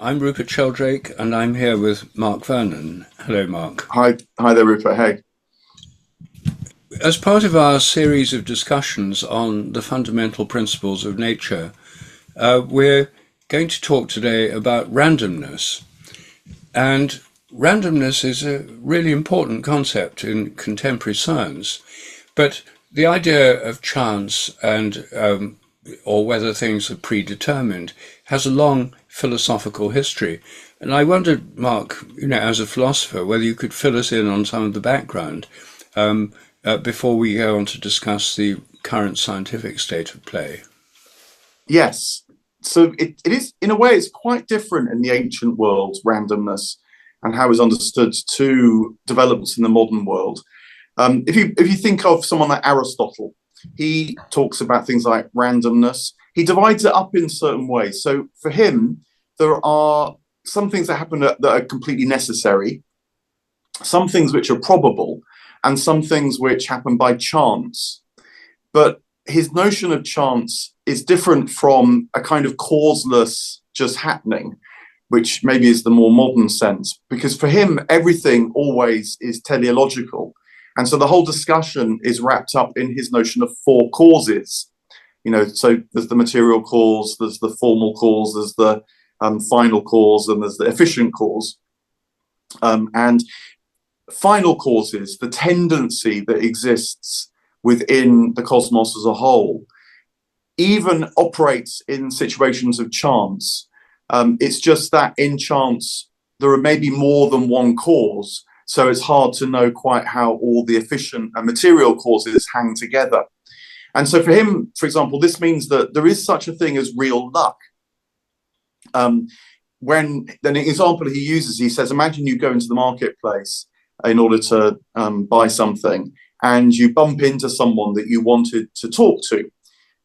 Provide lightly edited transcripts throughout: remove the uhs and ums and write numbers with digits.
I'm Rupert Sheldrake, and I'm here with Mark Vernon. Hello, Mark. Hi there, Rupert. Hey. As part of our series of discussions on the fundamental principles of nature, we're going to talk today about randomness. And randomness is a really important concept in contemporary science, but the idea of chance and or whether things are predetermined has a long philosophical history. And I wondered, Mark, as a philosopher, whether you could fill us in on some of the background before we go on to discuss the current scientific state of play. Yes. So it is, in a way, it's quite different in the ancient world, randomness, and how it's understood to developments in the modern world. If you think of someone like Aristotle, he talks about things like randomness. He divides it up in certain ways. So for him, there are some things that happen that are completely necessary, some things which are probable, and some things which happen by chance. But his notion of chance is different from a kind of causeless just happening, which maybe is the more modern sense, because for him, everything always is teleological. And so the whole discussion is wrapped up in his notion of four causes. So there's the material cause, there's the formal cause, there's the final cause, and there's the efficient cause. And final causes, the tendency that exists within the cosmos as a whole, even operates in situations of chance. It's just that in chance, there are maybe more than one cause. So it's hard to know quite how all the efficient and material causes hang together. And so for him, for example, this means that there is such a thing as real luck. When an example he uses, he says, imagine you go into the marketplace in order to buy something, and you bump into someone that you wanted to talk to.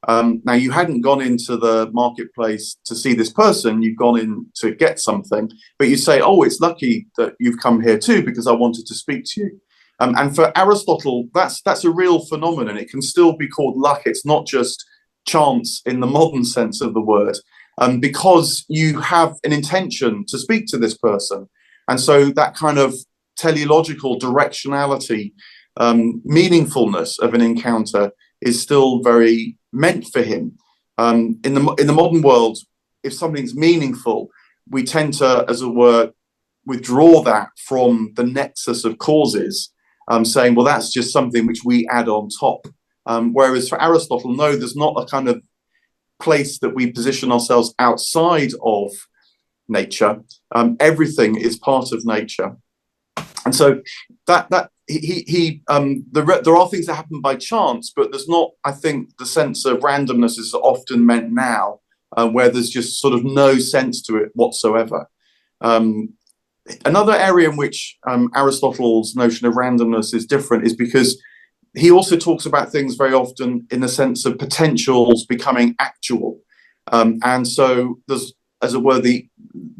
Now, you hadn't gone into the marketplace to see this person, you've gone in to get something, but you say, oh, it's lucky that you've come here too, because I wanted to speak to you. And for Aristotle, that's a real phenomenon. It can still be called luck. It's not just chance in the modern sense of the word, because you have an intention to speak to this person. And so that kind of teleological directionality, meaningfulness of an encounter is still very meant for him. In the modern world, if something's meaningful, we tend to, as it were, withdraw that from the nexus of causes, saying, well, that's just something which we add on top. Whereas for Aristotle, no, there's not a kind of place that we position ourselves outside of nature. Everything is part of nature. And so there are things that happen by chance, but there's not, I think, the sense of randomness is often meant now, where there's just sort of no sense to it whatsoever. Another area in which Aristotle's notion of randomness is different is because he also talks about things very often in the sense of potentials becoming actual. And so there's, as it were, the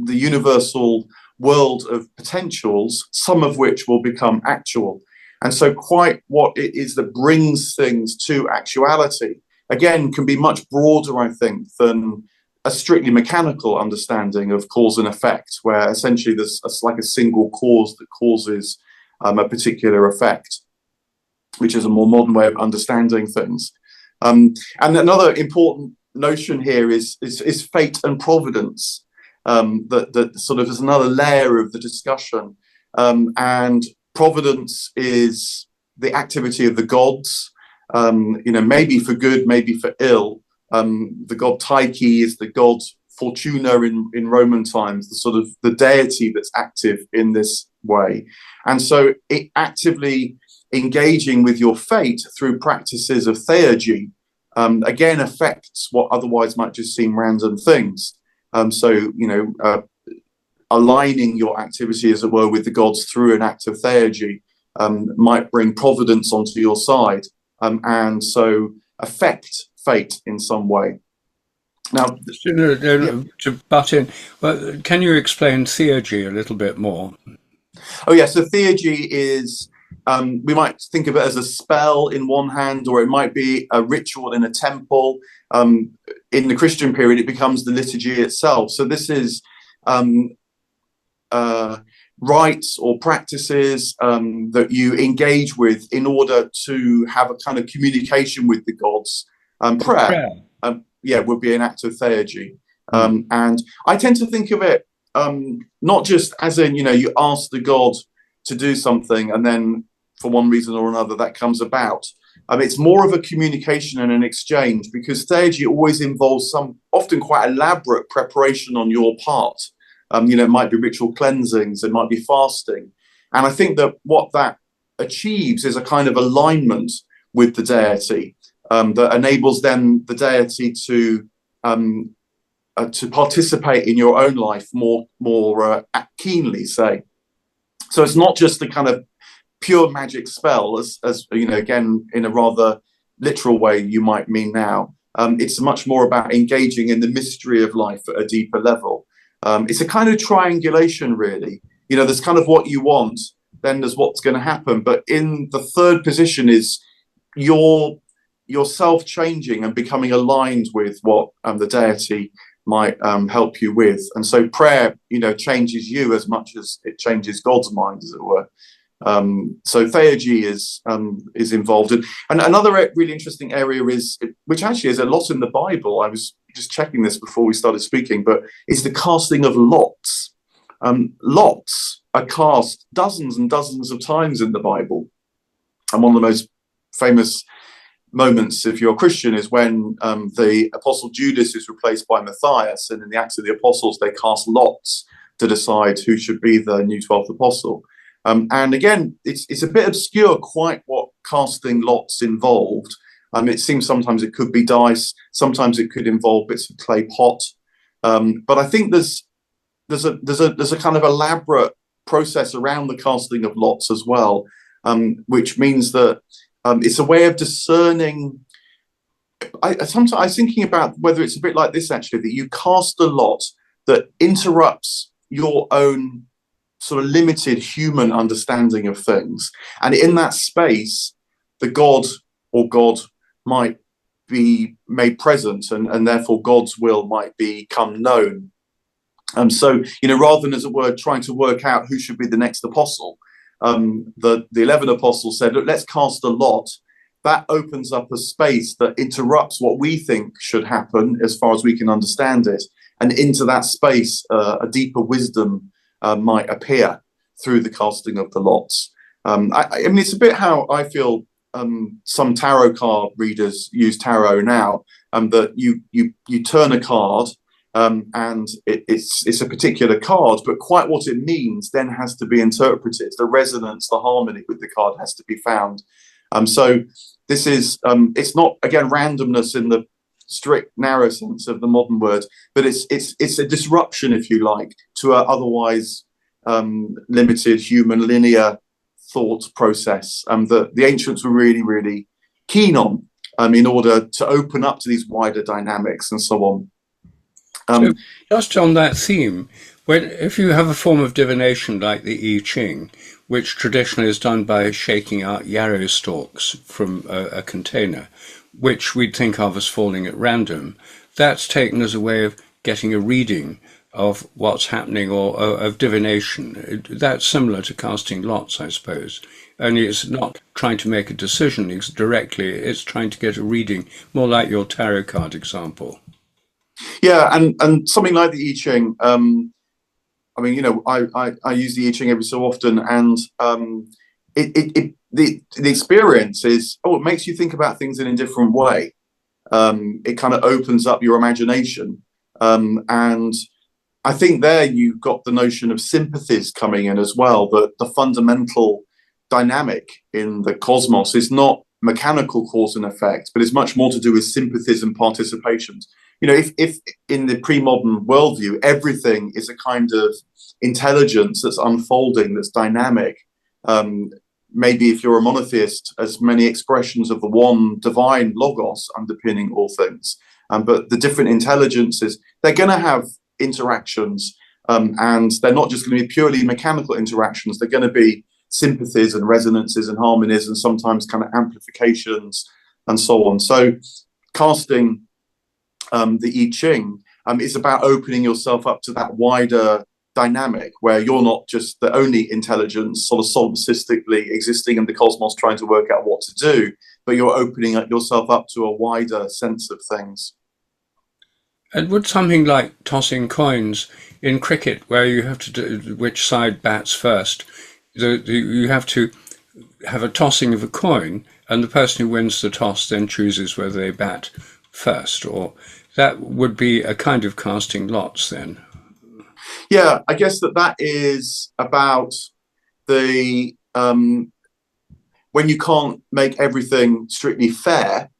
universal world of potentials, some of which will become actual. And so quite what it is that brings things to actuality, again, can be much broader, I think, than a strictly mechanical understanding of cause and effect, where essentially there's like a single cause that causes a particular effect, which is a more modern way of understanding things. And another important notion here is fate and providence. That sort of is another layer of the discussion. And providence is the activity of the gods, maybe for good, maybe for ill. The god Tyche is the god Fortuna in Roman times, the sort of the deity that's active in this way. And so it actively engaging with your fate through practices of theurgy, again, affects what otherwise might just seem random things. Aligning your activity, as it were, with the gods through an act of theurgy might bring providence onto your side, and so affect fate in some way. Now, yeah. To butt in, well, can you explain theurgy a little bit more? Oh, yeah. So theurgy is, we might think of it as a spell in one hand, or it might be a ritual in a temple. In the Christian period, it becomes the liturgy itself. So this is um, rites or practices that you engage with in order to have a kind of communication with the gods. Prayer, Prayer. yeah, would be an act of theurgy. Mm. And I tend to think of it not just as in, you ask the god to do something and then for one reason or another that comes about. It's more of a communication and an exchange, because theurgy always involves some often quite elaborate preparation on your part. It might be ritual cleansings, it might be fasting. And I think that what that achieves is a kind of alignment with the deity that enables then the deity to participate in your own life more keenly, say. So it's not just the kind of pure magic spell, as again, in a rather literal way you might mean now. It's much more about engaging in the mystery of life at a deeper level. It's a kind of triangulation, really. There's kind of what you want, then there's what's going to happen. But in the third position is yourself changing and becoming aligned with what the deity might help you with. And so prayer, changes you as much as it changes God's mind, as it were. So theurgy is involved in, and another really interesting area is, which actually is a lot in the Bible. I was just checking this before we started speaking, but is the casting of lots. Lots are cast dozens and dozens of times in the Bible, and one of the most famous moments, if you're a Christian, is when the apostle Judas is replaced by Matthias, and in the Acts of the Apostles they cast lots to decide who should be the new 12th apostle. And again, it's a bit obscure quite what casting lots involved. It seems sometimes it could be dice, sometimes it could involve bits of clay pot. But I think there's a kind of elaborate process around the casting of lots as well, which means that it's a way of discerning. Sometimes I was thinking about whether it's a bit like this, actually, that you cast a lot that interrupts your own sort of limited human understanding of things. And in that space, the god or God might be made present, and therefore God's will might become known. So, rather than, as it were, trying to work out who should be the next apostle, the 11 apostles said, look, let's cast a lot. That opens up a space that interrupts what we think should happen as far as we can understand it. And into that space, a deeper wisdom might appear through the casting of the lots. I mean, it's a bit how I feel some tarot card readers use tarot now, that you turn a card, and it's a particular card, but quite what it means then has to be interpreted. The resonance, the harmony with the card has to be found. So this is, it's not, again, randomness in the strict narrow sense of the modern word, but it's a disruption, if you like, to an otherwise limited human linear thought process that the ancients were really, really keen on, in order to open up to these wider dynamics and so on. So just on that theme, if you have a form of divination like the I Ching, which traditionally is done by shaking out yarrow stalks from a container, which we'd think of as falling at random, that's taken as a way of getting a reading of what's happening, or of divination. That's similar to casting lots, I suppose. Only it's not trying to make a decision directly, it's trying to get a reading, more like your tarot card example. Yeah, and something like the I Ching, I mean, I use the I Ching every so often, and the experience is, it makes you think about things in a different way. It kind of opens up your imagination, and I think there you've got the notion of sympathies coming in as well. That the fundamental dynamic in the cosmos is not mechanical cause and effect, but it's much more to do with sympathies and participations. If in the pre-modern worldview, everything is a kind of intelligence that's unfolding, that's dynamic, maybe if you're a monotheist, as many expressions of the one divine logos underpinning all things. But the different intelligences, they're going to have interactions, and they're not just going to be purely mechanical interactions. They're going to be sympathies and resonances and harmonies, and sometimes kind of amplifications and so on. So casting the I Ching It's about opening yourself up to that wider dynamic where you're not just the only intelligence sort of solipsistically existing in the cosmos trying to work out what to do, but you're opening yourself up to a wider sense of things. And would something like tossing coins in cricket, where you have to do which side bats first, you have to have a tossing of a coin, and the person who wins the toss then chooses whether they bat first, or that would be a kind of casting lots then? Yeah, I guess that is about the when you can't make everything strictly fair,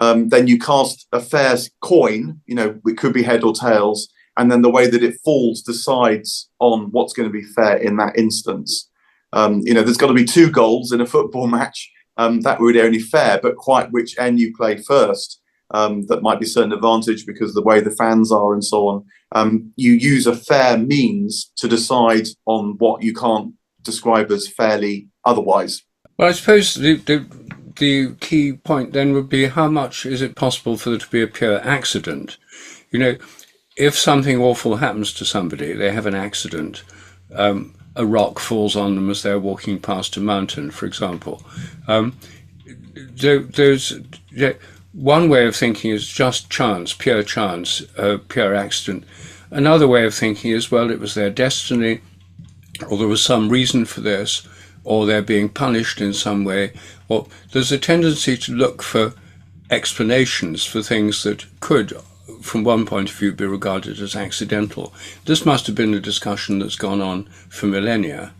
then you cast a fair coin, it could be head or tails, and then the way that it falls decides on what's going to be fair in that instance. There's got to be 2 goals in a football match. That would be only fair, but quite which end you play first, that might be a certain advantage because of the way the fans are and so on. You use a fair means to decide on what you can't describe as fairly otherwise. Well, I suppose the key point then would be, how much is it possible for there to be a pure accident? If something awful happens to somebody, they have an accident, a rock falls on them as they're walking past a mountain, for example. There's one way of thinking is just chance, pure accident. Another way of thinking is, well, it was their destiny, or there was some reason for this, or they're being punished in some way. Or there's a tendency to look for explanations for things that could, from one point of view, be regarded as accidental. This must have been a discussion that's gone on for millennia,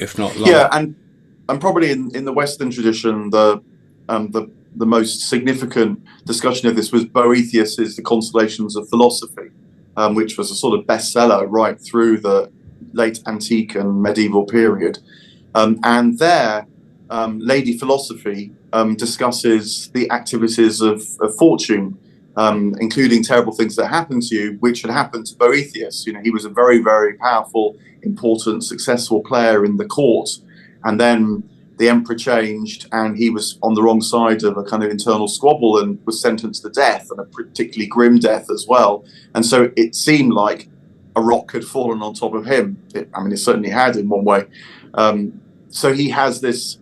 if not longer. Yeah, and probably in the Western tradition, the most significant discussion of this was Boethius's The Consolations of Philosophy, which was a sort of bestseller right through the late antique and medieval period. And there, Lady Philosophy discusses the activities of fortune, including terrible things that happen to you, which had happened to Boethius. He was a very, very powerful, important, successful player in the court. And then the emperor changed and he was on the wrong side of a kind of internal squabble and was sentenced to death, and a particularly grim death as well. And so it seemed like a rock had fallen on top of him. It certainly had in one way. So he has this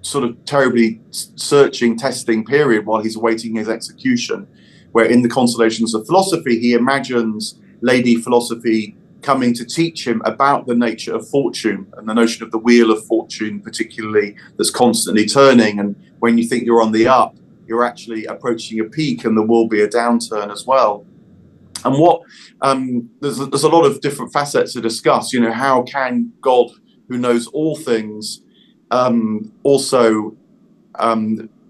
sort of terribly searching, testing period while he's awaiting his execution, where in the Consolations of Philosophy, he imagines Lady Philosophy coming to teach him about the nature of fortune and the notion of the wheel of fortune, particularly, that's constantly turning. And when you think you're on the up, you're actually approaching a peak, and there will be a downturn as well. And what there's a lot of different facets to discuss. How can God, who knows all things, also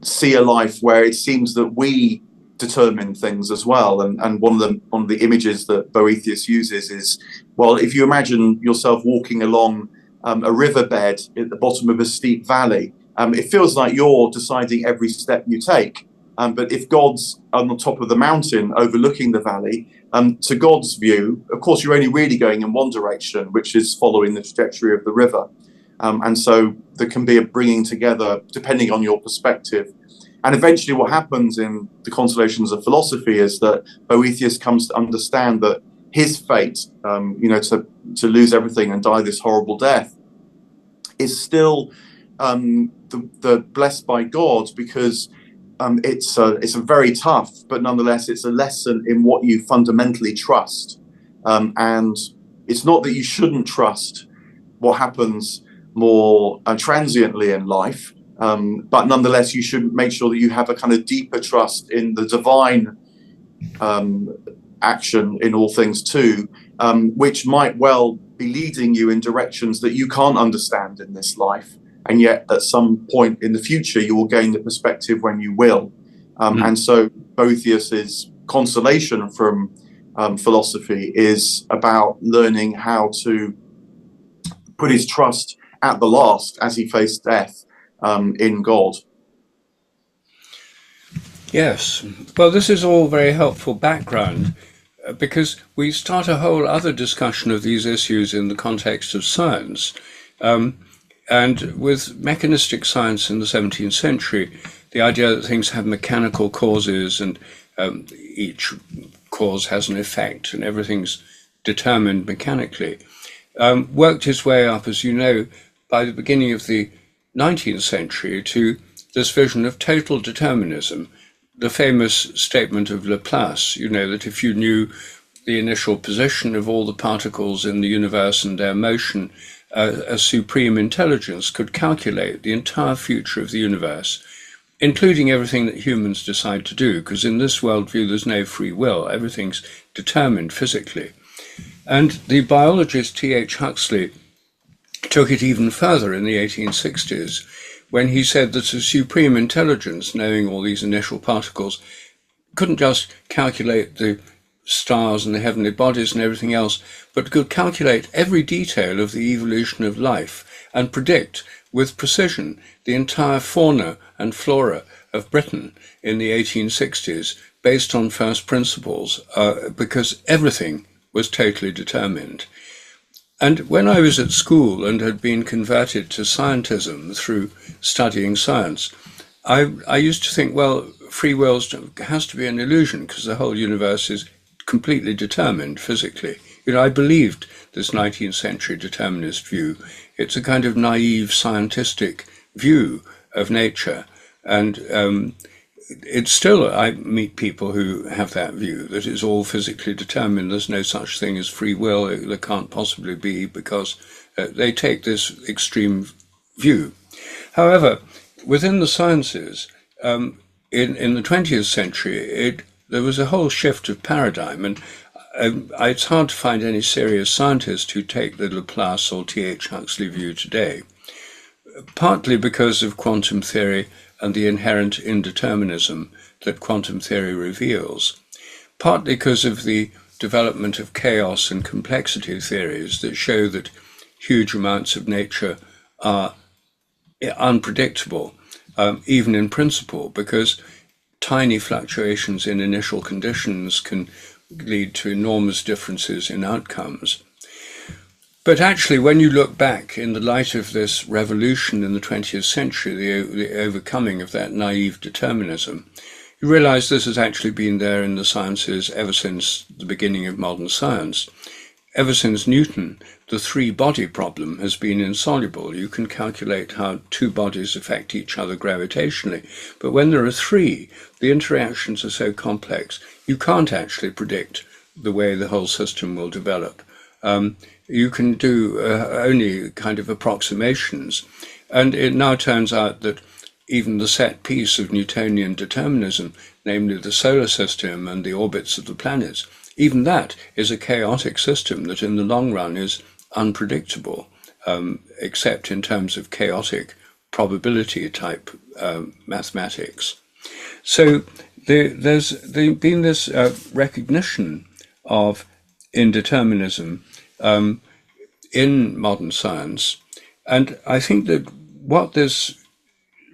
see a life where it seems that we determine things as well? And one of the images that Boethius uses is, well, if you imagine yourself walking along a riverbed at the bottom of a steep valley, it feels like you're deciding every step you take. But if God's on the top of the mountain overlooking the valley, to God's view, of course, you're only really going in one direction, which is following the trajectory of the river. And so there can be a bringing together depending on your perspective. And eventually what happens in the Consolations of Philosophy is that Boethius comes to understand that his fate, to lose everything and die this horrible death, is still the blessed by God, because it's a very tough, but nonetheless, it's a lesson in what you fundamentally trust. And it's not that you shouldn't trust what happens more transiently in life, but nonetheless, you should make sure that you have a kind of deeper trust in the divine action in all things too, which might well be leading you in directions that you can't understand in this life. And yet at some point in the future, you will gain the perspective when you will. And so Boethius's consolation from philosophy is about learning how to put his trust at the last, as he faced death, in God. Yes. Well, this is all very helpful background, because we start a whole other discussion of these issues in the context of science. And with mechanistic science in the 17th century, the idea that things have mechanical causes and each cause has an effect and everything's determined mechanically, worked his way up, as you know, by the beginning of the 19th century to this vision of total determinism. The famous statement of Laplace, that if you knew the initial position of all the particles in the universe and their motion, a supreme intelligence could calculate the entire future of the universe, including everything that humans decide to do, because in this worldview there's no free will, everything's determined physically. And the biologist T.H. Huxley took it even further in the 1860s, when he said that a supreme intelligence, knowing all these initial particles, couldn't just calculate the stars and the heavenly bodies and everything else, but could calculate every detail of the evolution of life and predict with precision the entire fauna and flora of Britain in the 1860s based on first principles, because everything was totally determined. And when I was at school and had been converted to scientism through studying science, I used to think, well, free will has to be an illusion because the whole universe is completely determined physically. I believed this 19th century determinist view. It's a kind of naive scientistic view of nature. And it's still, I meet people who have that view, that it's all physically determined. There's no such thing as free will. There can't possibly be, because they take this extreme view. However, within the sciences, in the 20th century, there was a whole shift of paradigm, and it's hard to find any serious scientist who take the Laplace or T.H. Huxley view today, partly because of quantum theory and the inherent indeterminism that quantum theory reveals, partly because of the development of chaos and complexity theories that show that huge amounts of nature are unpredictable, even in principle, because tiny fluctuations in initial conditions can lead to enormous differences in outcomes. But actually, when you look back in the light of this revolution in the 20th century, the overcoming of that naive determinism, you realize this has actually been there in the sciences ever since the beginning of modern science. Ever since Newton, the three-body problem has been insoluble. You can calculate how two bodies affect each other gravitationally, but when there are three, the interactions are so complex, you can't actually predict the way the whole system will develop. You can do only kind of approximations. And it now turns out that even the set piece of Newtonian determinism, namely the solar system and the orbits of the planets, even that is a chaotic system that in the long run is unpredictable, except in terms of chaotic probability type mathematics. So there's been this recognition of indeterminism in modern science. And I think that what this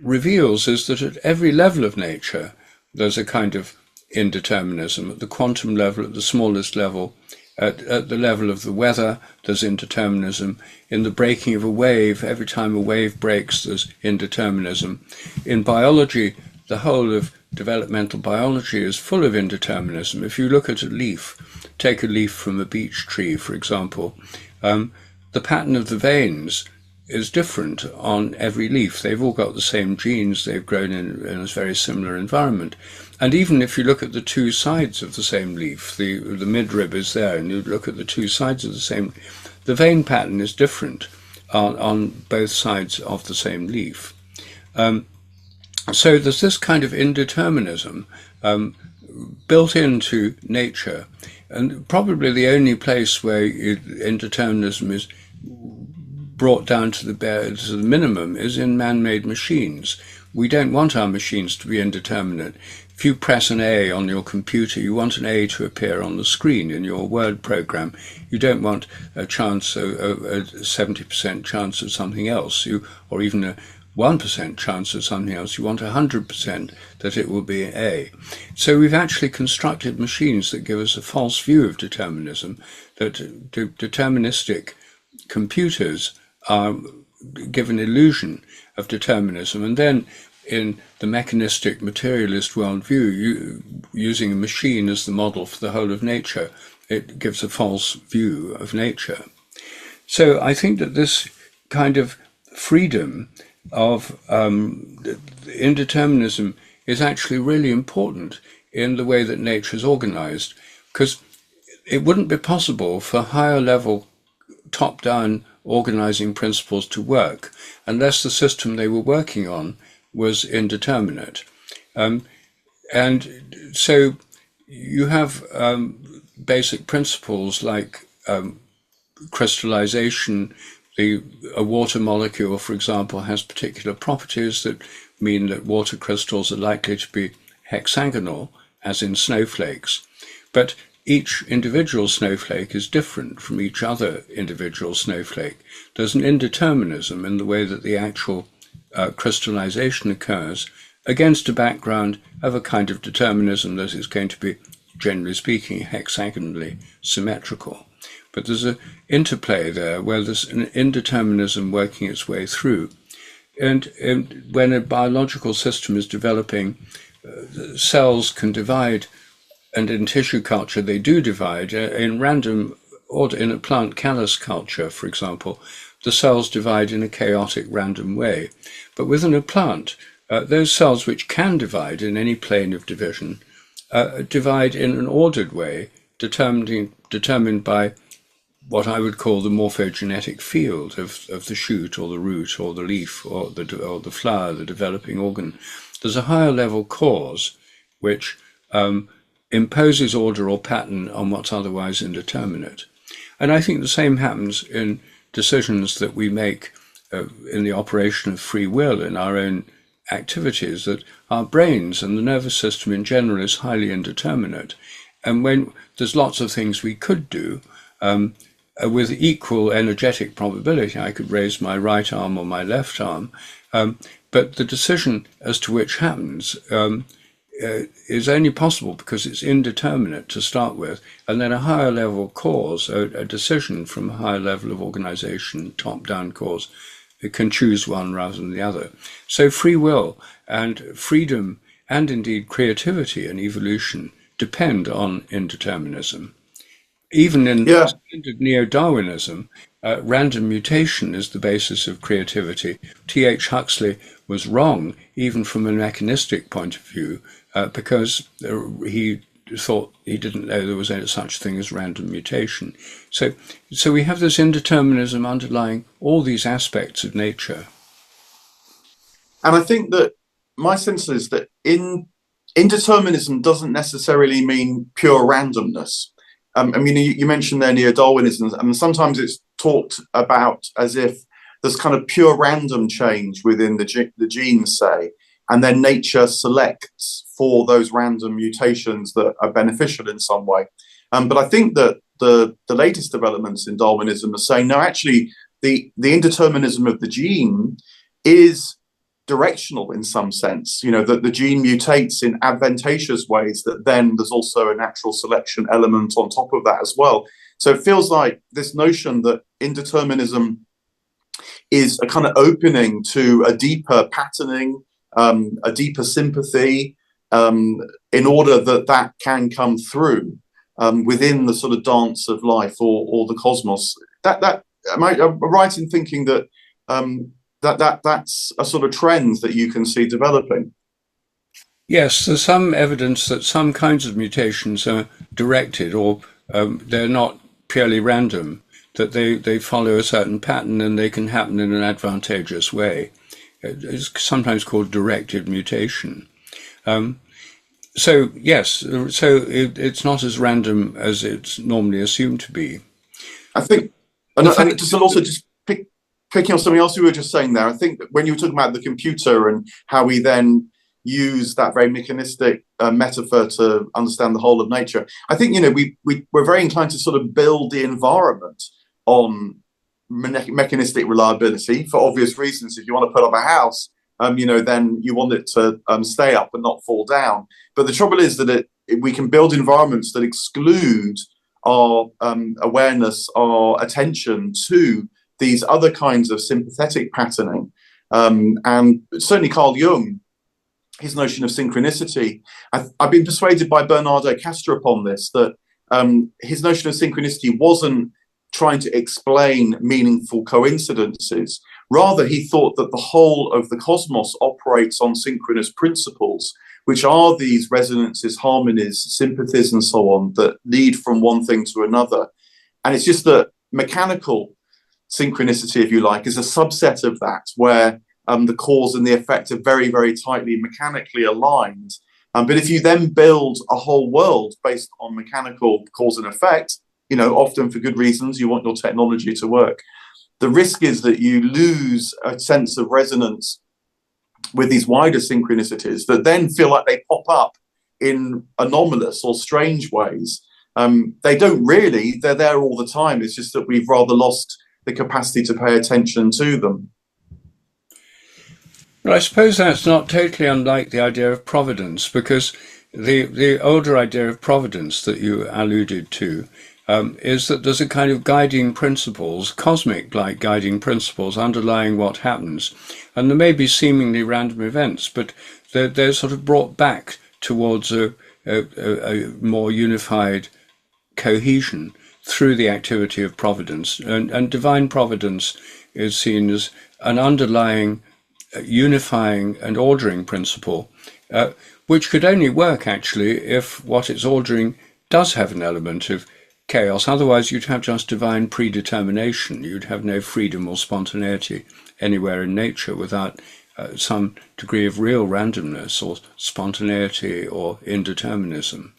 reveals is that at every level of nature, there's a kind of indeterminism. At the quantum level, at the smallest level, at the level of the weather, there's indeterminism. In the breaking of a wave, every time a wave breaks, there's indeterminism. In biology, the whole of developmental biology is full of indeterminism. If you look at a leaf, take a leaf from a beech tree, for example, the pattern of the veins is different on every leaf. They've all got the same genes. They've grown in a very similar environment. And even if you look at the two sides of the same leaf, the midrib is there, and you look at the two sides of the same, the vein pattern is different on both sides of the same leaf. So there's this kind of indeterminism built into nature, and probably the only place where indeterminism is brought down to the minimum is in man-made machines. We don't want our machines to be indeterminate. If you press an A on your computer, you want an A to appear on the screen in your Word program. You don't want a 70% chance of something else, or even a 1% chance of something else. You want 100% that it will be A. So we've actually constructed machines that give us a false view of determinism, that deterministic computers give an illusion of determinism. And then in the mechanistic materialist worldview, using a machine as the model for the whole of nature, it gives a false view of nature. So I think that this kind of freedom of indeterminism is actually really important in the way that nature is organized, because it wouldn't be possible for higher level top-down organizing principles to work unless the system they were working on was indeterminate. And so you have basic principles like crystallization. A water molecule, for example, has particular properties that mean that water crystals are likely to be hexagonal, as in snowflakes. But each individual snowflake is different from each other individual snowflake. There's an indeterminism in the way that the actual crystallization occurs against a background of a kind of determinism that is going to be, generally speaking, hexagonally symmetrical. But there's an interplay there where there's an indeterminism working its way through. And when a biological system is developing, cells can divide, and in tissue culture they do divide. In random order, in a plant callus culture, for example, the cells divide in a chaotic random way. But within a plant, those cells which can divide in any plane of division divide in an ordered way, determined by what I would call the morphogenetic field of the shoot or the root or the leaf or the flower, the developing organ. There's a higher level cause which imposes order or pattern on what's otherwise indeterminate. And I think the same happens in decisions that we make in the operation of free will in our own activities, that our brains and the nervous system in general is highly indeterminate. And when there's lots of things we could do, with equal energetic probability, I could raise my right arm or my left arm, but the decision as to which happens is only possible because it's indeterminate to start with, and then a higher level cause, a decision from a higher level of organization, top-down cause, it can choose one rather than the other. So free will and freedom and indeed creativity and evolution depend on indeterminism. Even in standard neo-Darwinism, random mutation is the basis of creativity. T.H. Huxley was wrong, even from a mechanistic point of view, because he thought he didn't know there was any such thing as random mutation. So we have this indeterminism underlying all these aspects of nature. And I think that my sense is that indeterminism doesn't necessarily mean pure randomness. I mean, you mentioned there neo-Darwinism, and sometimes it's talked about as if there's kind of pure random change within the genes, say, and then nature selects for those random mutations that are beneficial in some way. But I think that the latest developments in Darwinism are saying, no, actually, the indeterminism of the gene is directional in some sense, that the gene mutates in advantageous ways, that then there's also a natural selection element on top of that as well. So it feels like this notion that indeterminism is a kind of opening to a deeper patterning, a deeper sympathy, in order that can come through within the sort of dance of life or the cosmos. That am I right in thinking that that's a sort of trend that you can see developing? Yes, there's some evidence that some kinds of mutations are directed, or they're not purely random, that they follow a certain pattern and they can happen in an advantageous way. It's sometimes called directed mutation. So yes, it's not as random as it's normally assumed to be. I think, and just also just picking on something else you were just saying there, I think that when you were talking about the computer and how we then use that very mechanistic metaphor to understand the whole of nature, I think we're very inclined to sort of build the environment on mechanistic reliability for obvious reasons. If you want to put up a house, then you want it to stay up and not fall down. But the trouble is that we can build environments that exclude our awareness, our attention to these other kinds of sympathetic patterning. And certainly Carl Jung his notion of synchronicity. I've been persuaded by Bernardo Castro upon this, that his notion of synchronicity wasn't trying to explain meaningful coincidences. Rather, he thought that the whole of the cosmos operates on synchronous principles, which are these resonances, harmonies, sympathies, and so on, that lead from one thing to another. And it's just that mechanical synchronicity, if you like, is a subset of that, where the cause and the effect are very, very tightly mechanically aligned. But if you then build a whole world based on mechanical cause and effect, often for good reasons, you want your technology to work, the risk is that you lose a sense of resonance with these wider synchronicities that then feel like they pop up in anomalous or strange ways. They don't really, they're there all the time. It's just that we've rather lost the capacity to pay attention to them. Well, I suppose that's not totally unlike the idea of providence, because the older idea of providence that you alluded to is that there's a kind of guiding principles, cosmic-like guiding principles underlying what happens. And there may be seemingly random events, but they're sort of brought back towards a more unified cohesion through the activity of providence. And divine providence is seen as an underlying unifying and ordering principle, which could only work actually if what it's ordering does have an element of chaos. Otherwise, you'd have just divine predetermination. You'd have no freedom or spontaneity anywhere in nature without some degree of real randomness or spontaneity or indeterminism.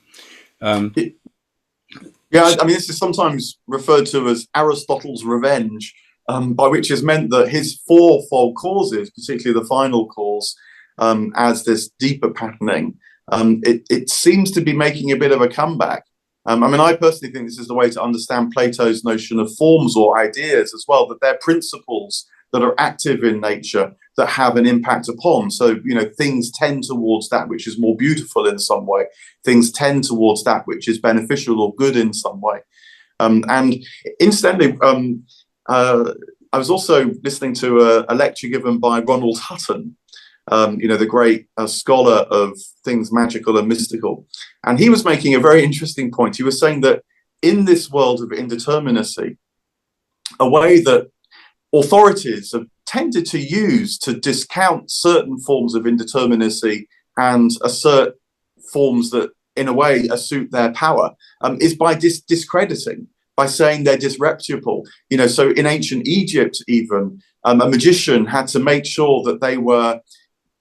Yeah, I mean, this is sometimes referred to as Aristotle's revenge, by which is meant that his fourfold causes, particularly the final cause, as this deeper patterning, it seems to be making a bit of a comeback. I mean, I personally think this is the way to understand Plato's notion of forms or ideas as well, that they're principles that are active in nature that have an impact upon. So, things tend towards that which is more beautiful in some way. Things tend towards that which is beneficial or good in some way. And incidentally, I was also listening to a lecture given by Ronald Hutton, the great scholar of things magical and mystical. And he was making a very interesting point. He was saying that in this world of indeterminacy, a way that authorities have tended to use to discount certain forms of indeterminacy and assert forms that, in a way, suit their power, is by discrediting, by saying they're disreputable. So in ancient Egypt, even, a magician had to make sure that they were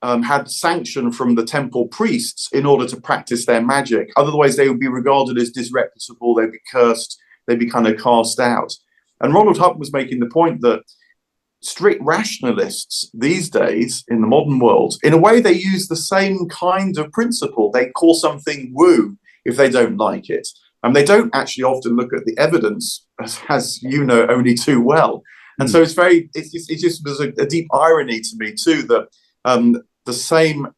had sanction from the temple priests in order to practice their magic. Otherwise, they would be regarded as disreputable, they'd be cursed, they'd be kind of cast out. And Ronald Hutton was making the point that strict rationalists these days in the modern world, in a way, they use the same kind of principle. They call something woo if they don't like it. And they don't actually often look at the evidence, as you know only too well. And so it's just there's a deep irony to me too, that the same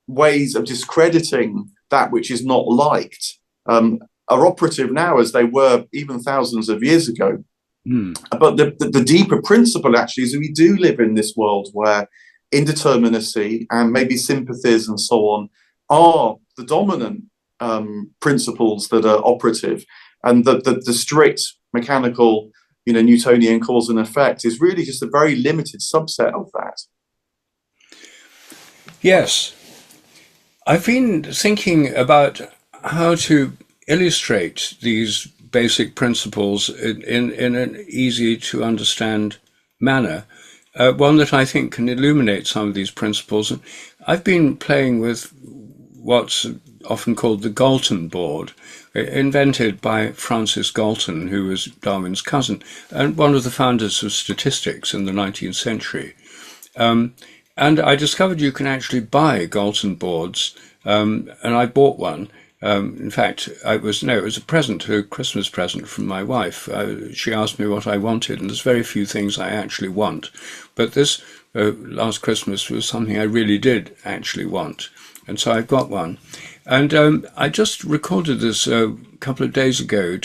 ways of discrediting that which is not liked are operative now as they were even thousands of years ago. But the deeper principle actually is that we do live in this world where indeterminacy and maybe sympathies and so on are the dominant principles that are operative, and the strict mechanical, Newtonian cause and effect is really just a very limited subset of that. Yes. I've been thinking about how to illustrate these basic principles in an easy to understand manner, one that I think can illuminate some of these principles. And I've been playing with what's often called the Galton Board, invented by Francis Galton, who was Darwin's cousin and one of the founders of statistics in the 19th century. And I discovered you can actually buy Galton boards, and I bought one. In fact, it was a present, a Christmas present from my wife. She asked me what I wanted, and there's very few things I actually want. But this last Christmas was something I really did actually want. And so I got one. And I just recorded this a couple of days ago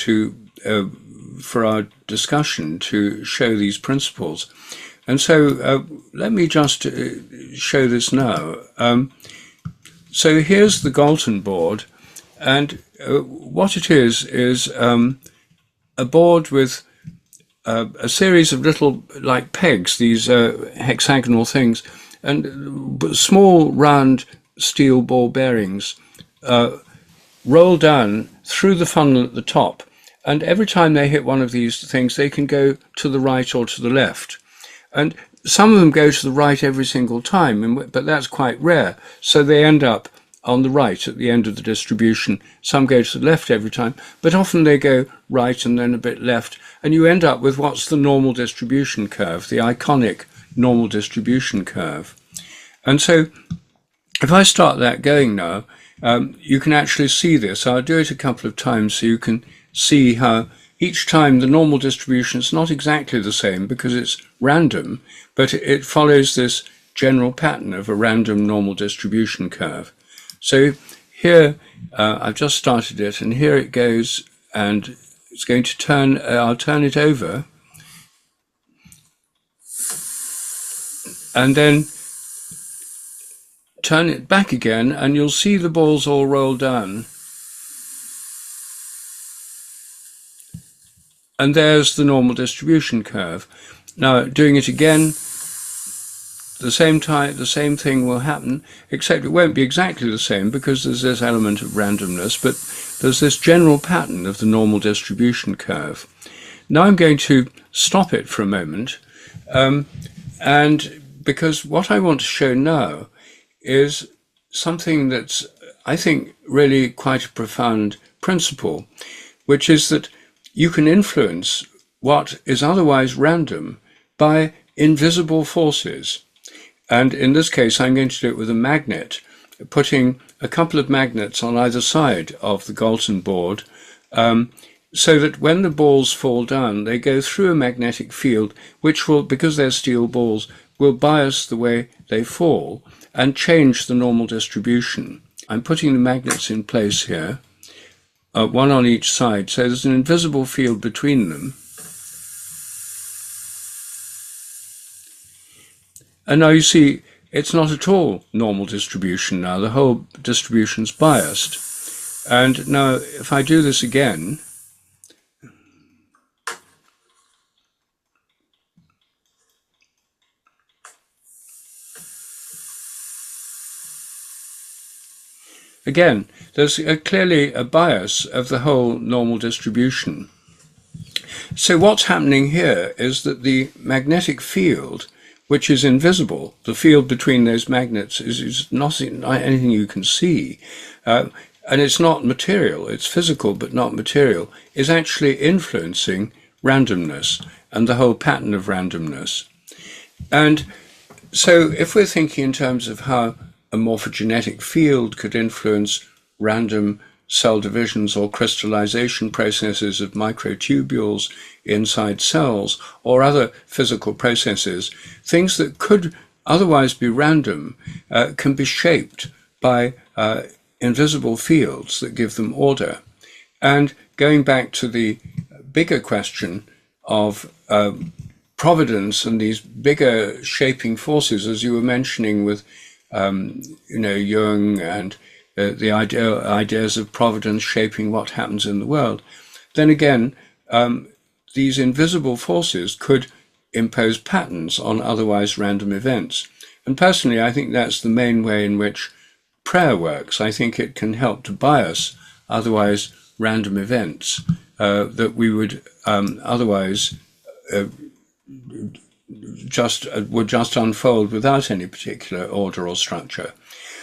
for our discussion to show these principles. And so let me just show this now. So here's the Galton board, and what it is a board with a series of little, like pegs, these hexagonal things, and small round steel ball bearings roll down through the funnel at the top. And every time they hit one of these things, they can go to the right or to the left. And some of them go to the right every single time, but that's quite rare. So they end up on the right at the end of the distribution. Some go to the left every time, but often they go right and then a bit left. And you end up with what's the normal distribution curve, the iconic normal distribution curve. And so if I start that going now, you can actually see this. I'll do it a couple of times so you can see how each time the normal distribution is not exactly the same because it's random, but it follows this general pattern of a random normal distribution curve. So here, I've just started it, and here it goes, and it's going to turn, I'll turn it over, and then turn it back again, and you'll see the balls all roll down. And there's the normal distribution curve. Now, doing it again, the same thing will happen, except it won't be exactly the same because there's this element of randomness, but there's this general pattern of the normal distribution curve. Now I'm going to stop it for a moment, and because what I want to show now is something that's, I think, really quite a profound principle, which is that you can influence what is otherwise random by invisible forces. And in this case, I'm going to do it with a magnet, putting a couple of magnets on either side of the Galton board, so that when the balls fall down, they go through a magnetic field, which will, because they're steel balls, will bias the way they fall and change the normal distribution. I'm putting the magnets in place here, one on each side, so there's an invisible field between them. And now you see, it's not at all normal distribution now. The whole distribution's biased. And now, if I do this again, again, there's clearly a bias of the whole normal distribution. So what's happening here is that the magnetic field, which is invisible, the field between those magnets is not anything you can see, and it's not material, it's physical but not material, is actually influencing randomness and the whole pattern of randomness. And so if we're thinking in terms of how a morphogenetic field could influence random cell divisions or crystallization processes of microtubules inside cells or other physical processes, things that could otherwise be random can be shaped by invisible fields that give them order. And going back to the bigger question of providence and these bigger shaping forces, as you were mentioning with Jung and the ideas of providence shaping what happens in the world, then again, these invisible forces could impose patterns on otherwise random events. And personally, I think that's the main way in which prayer works. I think it can help to bias otherwise random events that we would otherwise would just unfold without any particular order or structure.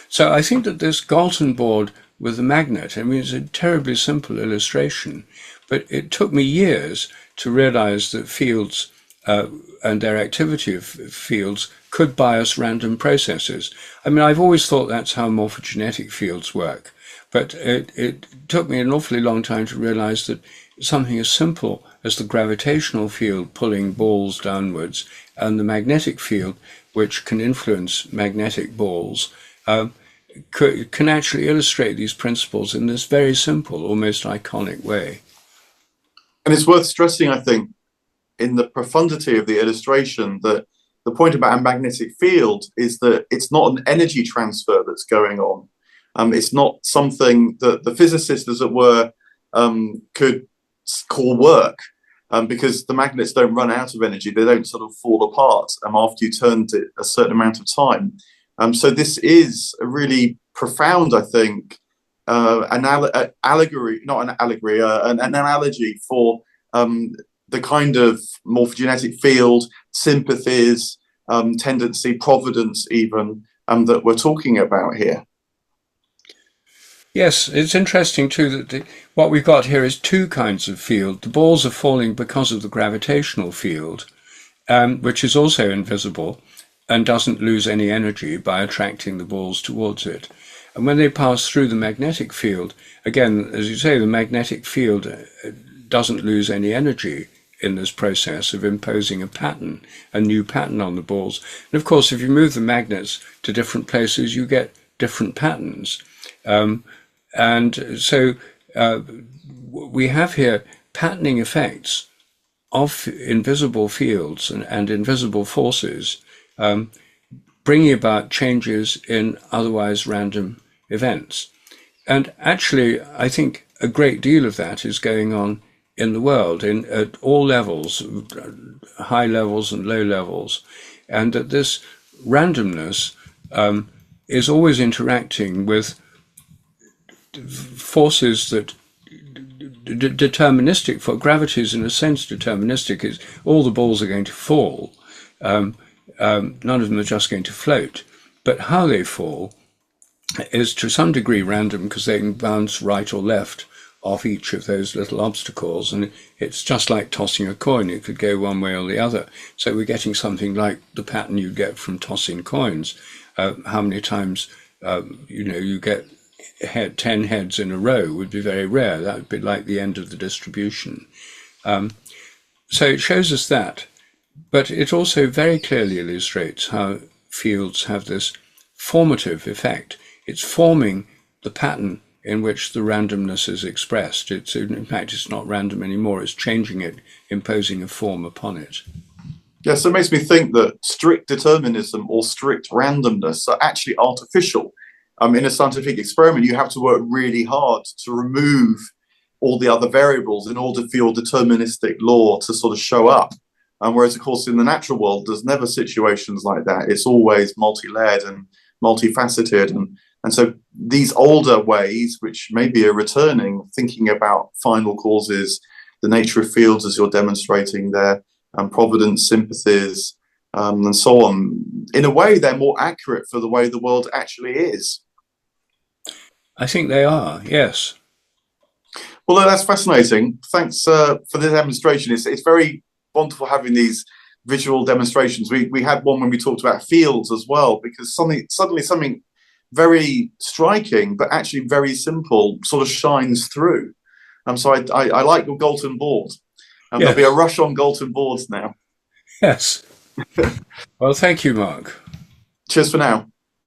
So I think that this Galton board with the magnet, I mean, it's a terribly simple illustration, but it took me years to realize that fields and their activity of fields could bias random processes. I mean, I've always thought that's how morphogenetic fields work, but it took me an awfully long time to realize that something as simple as the gravitational field pulling balls downwards and the magnetic field, which can influence magnetic balls, can actually illustrate these principles in this very simple, almost iconic way. And it's worth stressing, I think, in the profundity of the illustration, that the point about a magnetic field is that it's not an energy transfer that's going on. It's not something that the physicists, as it were, could call work, because the magnets don't run out of energy. They don't sort of fall apart after you turned it a certain amount of time. So this is a really profound, I think, allegory, not an allegory, an analogy for the kind of morphogenetic field, sympathies, tendency, providence, even, that we're talking about here. Yes, it's interesting too that what we've got here is two kinds of field. The balls are falling because of the gravitational field, which is also invisible and doesn't lose any energy by attracting the balls towards it. And when they pass through the magnetic field, again, as you say, the magnetic field doesn't lose any energy in this process of imposing a new pattern on the balls. And of course, if you move the magnets to different places, you get different patterns. And so we have here patterning effects of invisible fields and invisible forces, bringing about changes in otherwise random events. And actually, I think a great deal of that is going on in the world, at all levels, high levels and low levels, and that this randomness is always interacting with forces that deterministic. For gravity is in a sense deterministic. Is all the balls are going to fall. None of them are just going to float, but how they fall is to some degree random, because they can bounce right or left off each of those little obstacles, and it's just like tossing a coin. It could go one way or the other. So we're getting something like the pattern you get from tossing coins. How many times you get 10 heads in a row would be very rare. That would be like the end of the distribution. So it shows us that, but it also very clearly illustrates how fields have this formative effect. It's forming the pattern in which the randomness is expressed. In fact, it's not random anymore. It's changing it, imposing a form upon it. Yeah, so it makes me think that strict determinism or strict randomness are actually artificial. In a scientific experiment, you have to work really hard to remove all the other variables in order for your deterministic law to sort of show up. Whereas, of course, in the natural world, there's never situations like that. It's always multi-layered and multifaceted. And so these older ways, which maybe are returning, thinking about final causes, the nature of fields as you're demonstrating there, providence, sympathies, and so on, in a way, they're more accurate for the way the world actually is. I think they are, yes. Well, that's fascinating. Thanks for the demonstration. It's very wonderful having these visual demonstrations. We had one when we talked about fields as well, because suddenly something very striking, but actually very simple, sort of shines through. So I like your Galton Board. Yes. There'll be a rush on Galton Boards now. Yes. Well, thank you, Mark. Cheers for now.